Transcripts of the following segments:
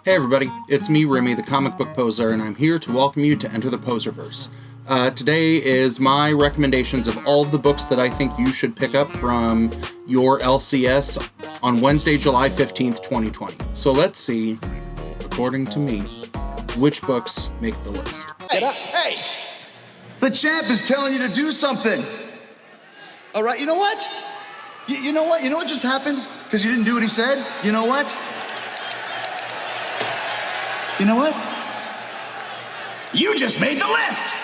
Hey everybody, it's me, Remy, the comic book poser, and I'm here to welcome you to Enter the Poserverse. Today is my recommendations of all of the books that I think you should pick up from your LCS on Wednesday, July 15th, 2020. So let's see, according to me, which books make the list. Hey! The champ is telling you to do something. All right, you know what? You know what? You know what just happened? Because you didn't do what he said? You know what? You know what? You just made the list!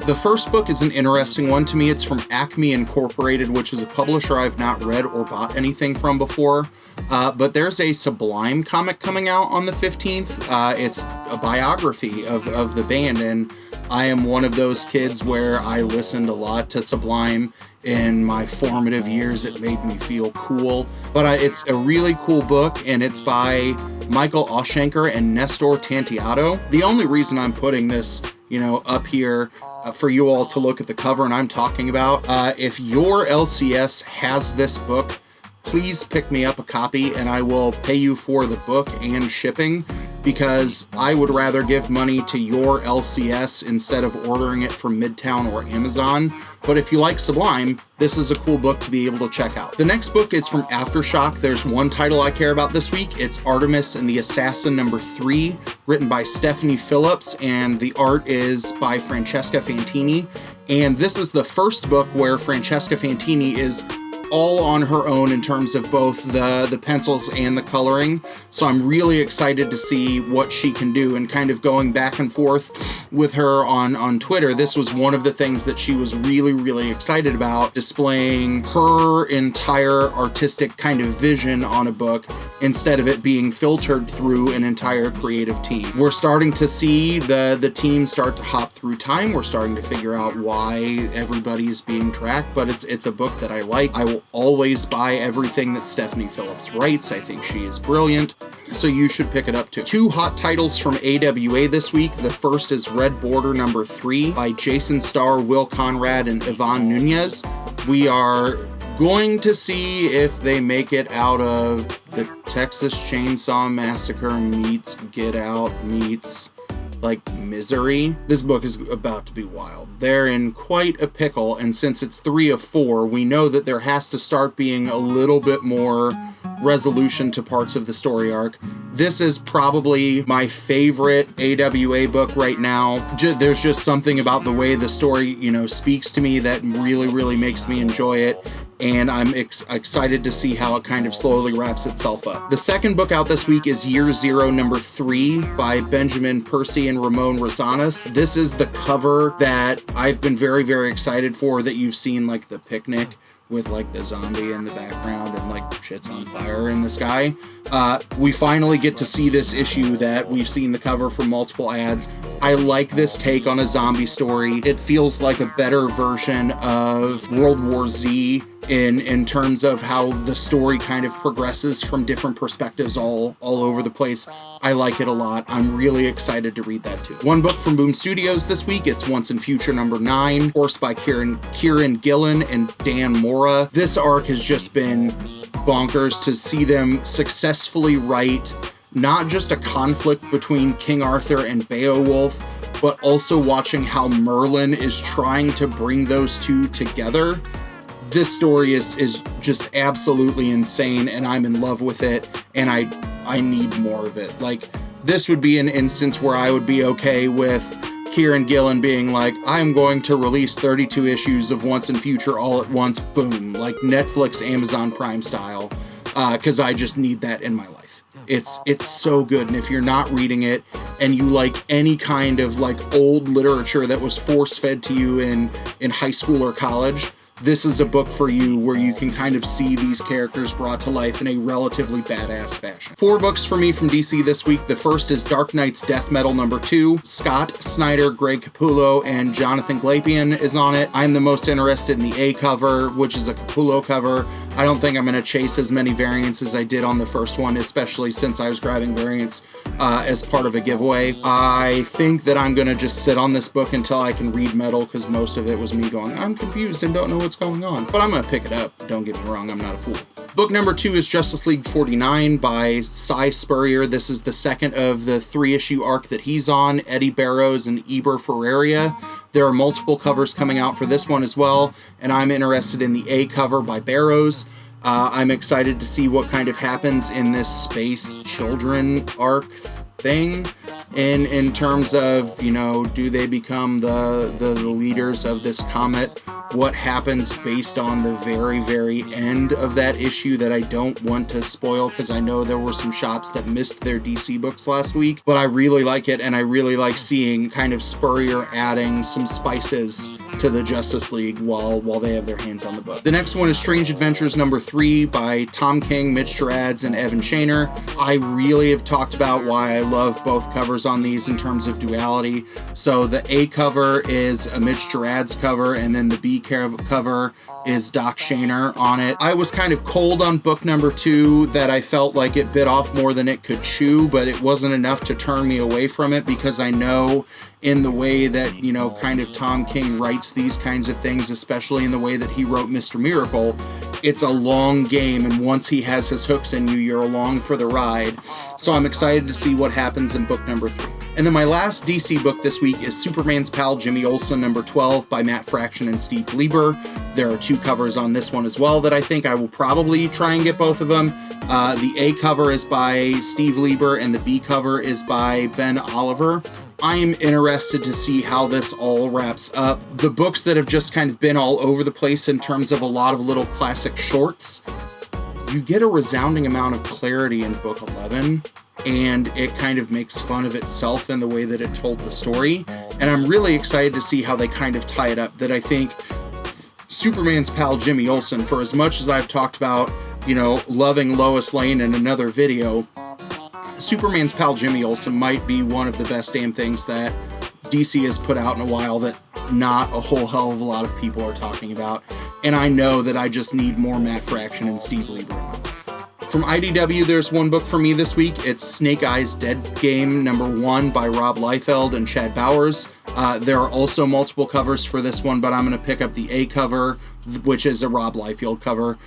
The first book is an interesting one to me. It's from Acme Incorporated, which is a publisher I've not read or bought anything from before. But there's a Sublime comic coming out on the 15th. It's a biography of the band, and I am one of those kids where I listened a lot to Sublime in my formative years. It made me feel cool. But it's a really cool book, and it's by Michael Oshanker and Nestor Tantiato. The only reason I'm putting this, up here for you all to look at the cover and I'm talking about, if your LCS has this book, please pick me up a copy and I will pay you for the book and shipping, because I would rather give money to your LCS instead of ordering it from Midtown or Amazon. But if you like Sublime, this is a cool book to be able to check out. The next book is from Aftershock. There's one title I care about this week. It's Artemis and the Assassin #3, written by Stephanie Phillips, and the art is by Francesca Fantini. And this is the first book where Francesca Fantini is all on her own in terms of both the pencils and the coloring. So I'm really excited to see what she can do, and kind of going back and forth with her on Twitter. This was one of the things that she was really, really excited about, displaying her entire artistic kind of vision on a book instead of it being filtered through an entire creative team. We're starting to see the team start to hop through time. We're starting to figure out why everybody is being tracked, but it's a book that I like. I will always buy everything that Stephanie Phillips writes. I think she is brilliant, so you should pick it up too. Two hot titles from AWA this week. The first is Red Border #3 by Jason Starr, Will Conrad, and Yvonne Nunez. We are going to see if they make it out of the Texas Chainsaw Massacre meets Get Out meets Misery. This book is about to be wild. They're in quite a pickle, and since it's 3 of 4, we know that there has to start being a little bit more resolution to parts of the story arc. This is probably my favorite AWA book right now. There's just something about the way the story, speaks to me that really, really makes me enjoy it. And I'm excited to see how it kind of slowly wraps itself up. The second book out this week is Year Zero #3 by Benjamin Percy and Ramon Rosanas. This is the cover that I've been very, very excited for, that you've seen, the picnic with the zombie in the background and shit's on fire in the sky. We finally get to see this issue that we've seen the cover for multiple ads. I like this take on a zombie story. It feels like a better version of World War Z in terms of how the story kind of progresses from different perspectives all over the place. I like it a lot. I'm really excited to read that too. One book from Boom Studios this week, it's Once in Future #9, Horse by Kieran Gillen and Dan Mora. This arc has just been bonkers to see them successfully write not just a conflict between King Arthur and Beowulf, but also watching how Merlin is trying to bring those two together. This story is just absolutely insane, and I'm in love with it, and I need more of it. This would be an instance where I would be okay with Kieran Gillen being I'm going to release 32 issues of Once in Future all at once, boom, Netflix, Amazon Prime style, because I just need that in my life. It's so good, and if you're not reading it and you like any kind of old literature that was force-fed to you in high school or college, this is a book for you where you can kind of see these characters brought to life in a relatively badass fashion. 4 books for me from DC this week. The first is Dark Knight's Death Metal #2. Scott Snyder, Greg Capullo, and Jonathan Glapion is on it. I'm the most interested in the A cover, which is a Capullo cover. I don't think I'm going to chase as many variants as I did on the first one, especially since I was grabbing variants as part of a giveaway. I think that I'm going to just sit on this book until I can read Metal, because most of it was me going, I'm confused and don't know what's going on. But I'm going to pick it up. Don't get me wrong, I'm not a fool. Book number 2 is Justice League 49 by Cy Spurrier. This is the second of the 3-issue arc that he's on, Eddie Barrows and Eber Ferreira. There are multiple covers coming out for this one as well, and I'm interested in the A cover by Barrows. I'm excited to see what kind of happens in this space children arc thing in terms of, you know, do they become the leaders of this comet? What happens based on the very, very end of that issue that I don't want to spoil, because I know there were some shops that missed their DC books last week, but I really like it, and I really like seeing kind of Spurrier adding some spices to the Justice League while they have their hands on the book. The next one is Strange Adventures number 3 by Tom King, Mitch Gerads, and Evan Shaner. I really have talked about why I love both covers on these in terms of duality. So the A cover is a Mitch Gerads cover, and then the B cover is Doc Shaner on it. I was kind of cold on book number 2, that I felt like it bit off more than it could chew, but it wasn't enough to turn me away from it, because I know in the way that, you know, kind of Tom King writes these kinds of things, especially in the way that he wrote Mr. Miracle, it's a long game, and once he has his hooks in you, you're along for the ride. So I'm excited to see what happens in book number 3. And then my last DC book this week is Superman's Pal Jimmy Olsen number 12 by Matt Fraction and Steve Lieber. There are 2 covers on this one as well that I think I will probably try and get both of them. The A cover is by Steve Lieber and the B cover is by Ben Oliver. I'm interested to see how this all wraps up. The books that have just kind of been all over the place in terms of a lot of little classic shorts, you get a resounding amount of clarity in book 11, and it kind of makes fun of itself in the way that it told the story. And I'm really excited to see how they kind of tie it up. That I think Superman's Pal Jimmy Olsen, for as much as I've talked about, you know, loving Lois Lane in another video, Superman's Pal Jimmy Olsen might be one of the best damn things that DC has put out in a while that not a whole hell of a lot of people are talking about. And I know that I just need more Matt Fraction and Steve Lieber in my life. From IDW, there's one book for me this week. It's Snake Eyes Dead Game number 1 by Rob Liefeld and Chad Bowers. There are also multiple covers for this one, but I'm going to pick up the A cover, which is a Rob Liefeld cover.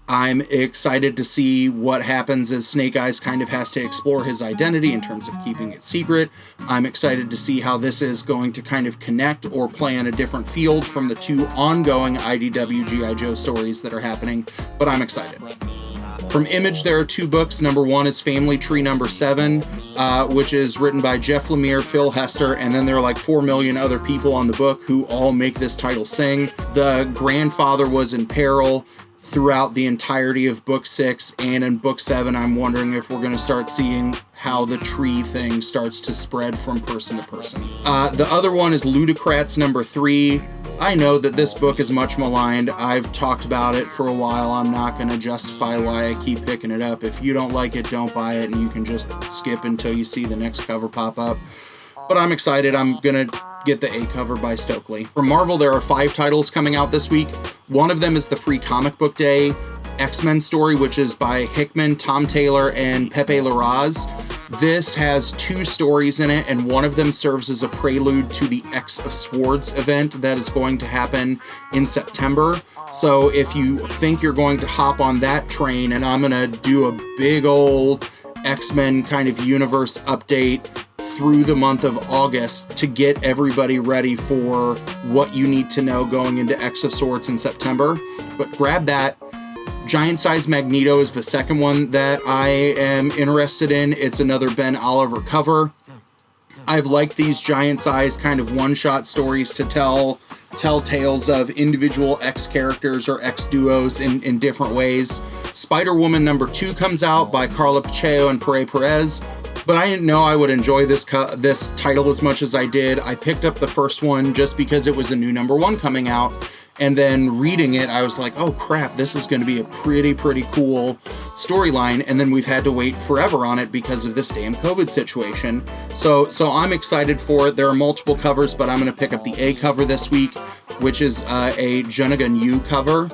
I'm excited to see what happens as Snake Eyes kind of has to explore his identity in terms of keeping it secret. I'm excited to see how this is going to kind of connect or play in a different field from the 2 ongoing IDW G.I. Joe stories that are happening, but I'm excited. From Image, there are 2 books. Number 1 is Family Tree number 7, which is written by Jeff Lemire, Phil Hester, and then there are like 4 million other people on the book who all make this title sing. The grandfather was in peril throughout the entirety of book 6, and in book 7, I'm wondering if we're going to start seeing how the tree thing starts to spread from person to person. The other one is Ludocrats number 3. I know that this book is much maligned. I've talked about it for a while. I'm not going to justify why I keep picking it up. If you don't like it, don't buy it, and you can just skip until you see the next cover pop up. But I'm excited. I'm going to get the A cover by Stokely. From Marvel, there are 5 titles coming out this week. One of them is the Free Comic Book Day X-Men story, which is by Hickman, Tom Taylor, and Pepe Larraz. This has 2 stories in it, and one of them serves as a prelude to the X of Swords event that is going to happen in September. So if you think you're going to hop on that train, and I'm going to do a big old X-Men kind of universe update through the month of August to get everybody ready for what you need to know going into X of Swords in September. But grab that. Giant Size Magneto is the second one that I am interested in. It's another Ben Oliver cover. I've liked these giant size kind of one-shot stories to tell tales of individual X characters or X duos in different ways. Spider-Woman number 2 comes out by Carla Pacheco and Pere Perez. But I didn't know I would enjoy this title as much as I did. I picked up the first one just because it was a new number 1 coming out. And then reading it, I was like, oh crap, this is going to be a pretty cool storyline. And then we've had to wait forever on it because of this damn COVID situation. So I'm excited for it. There are multiple covers, but I'm going to pick up the A cover this week, which is a Junnigan Yu cover.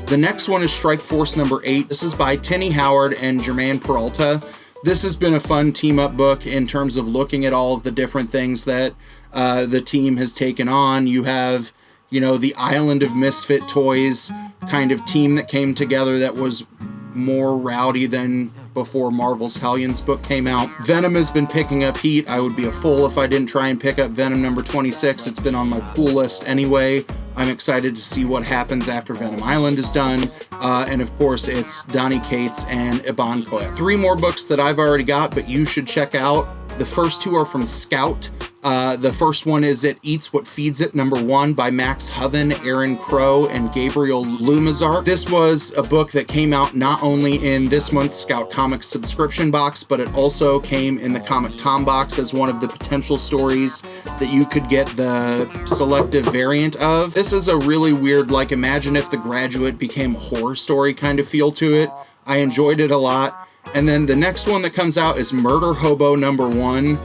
The next one is Strike Force number 8. This is by Tenny Howard and Jermaine Peralta. This has been a fun team-up book in terms of looking at all of the different things that the team has taken on. You have, you know, the Island of Misfit Toys kind of team that came together that was more rowdy than before Marvel's Hellions book came out. Venom has been picking up heat. I would be a fool if I didn't try and pick up Venom number 26. It's been on my pool list anyway. I'm excited to see what happens after Venom Island is done. And of course, it's Donny Cates and Iban Koya. 3 more books that I've already got, but you should check out. The first 2 are from Scout. The first one is It Eats What Feeds It, number 1 by Max Hoven, Aaron Crow, and Gabriel Lumazar. This was a book that came out not only in this month's Scout Comics subscription box, but it also came in the Comic Tom box as one of the potential stories that you could get the selective variant of. This is a really weird, like, imagine if The Graduate became a horror story kind of feel to it. I enjoyed it a lot. And then the next one that comes out is Murder Hobo number 1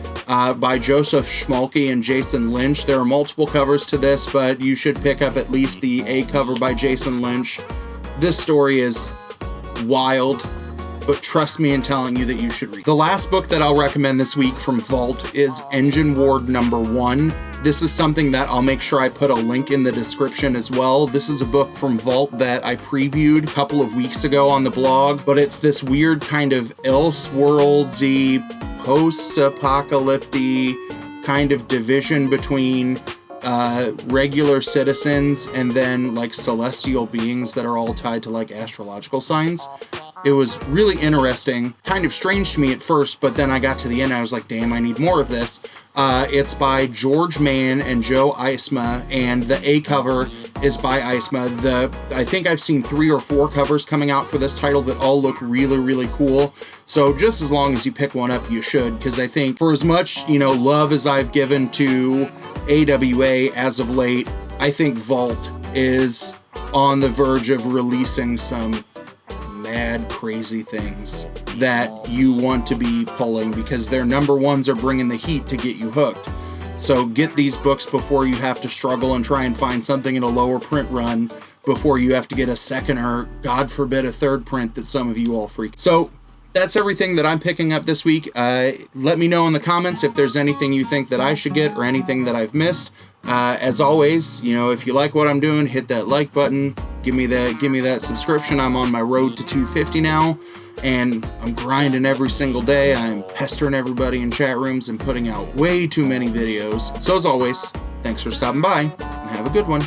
by Joseph Schmalke and Jason Lynch. There are multiple covers to this, but you should pick up at least the A cover by Jason Lynch. This story is wild, but trust me in telling you that you should read. The last book that I'll recommend this week from Vault is Engine Ward number 1. This is something that I'll make sure I put a link in the description as well. This is a book from Vault that I previewed a couple of weeks ago on the blog, but it's this weird kind of Elseworldsy, post-apocalyptic kind of division between regular citizens and then like celestial beings that are all tied to like astrological signs. It was really interesting, kind of strange to me at first, but then I got to the end and I was like, damn, I need more of this. It's by George Mann and Joe Eisma, and the A cover is by Eisma. I think I've seen 3 or 4 covers coming out for this title that all look really, really cool. So just as long as you pick one up, you should, because I think for as much, you know, love as I've given to AWA as of late, I think Vault is on the verge of releasing some mad, crazy things that you want to be pulling, because their number 1s are bringing the heat to get you hooked. So get these books before you have to struggle and try and find something in a lower print run before you have to get a second or, God forbid, a third print that some of you all freak. So that's everything that I'm picking up this week. Let me know in the comments if there's anything you think that I should get or anything that I've missed. As always, you know, if you like what I'm doing, hit that like button. Give me that subscription. I'm on my road to 250 now, and I'm grinding every single day. I'm pestering everybody in chat rooms and putting out way too many videos. So as always, thanks for stopping by, and have a good one.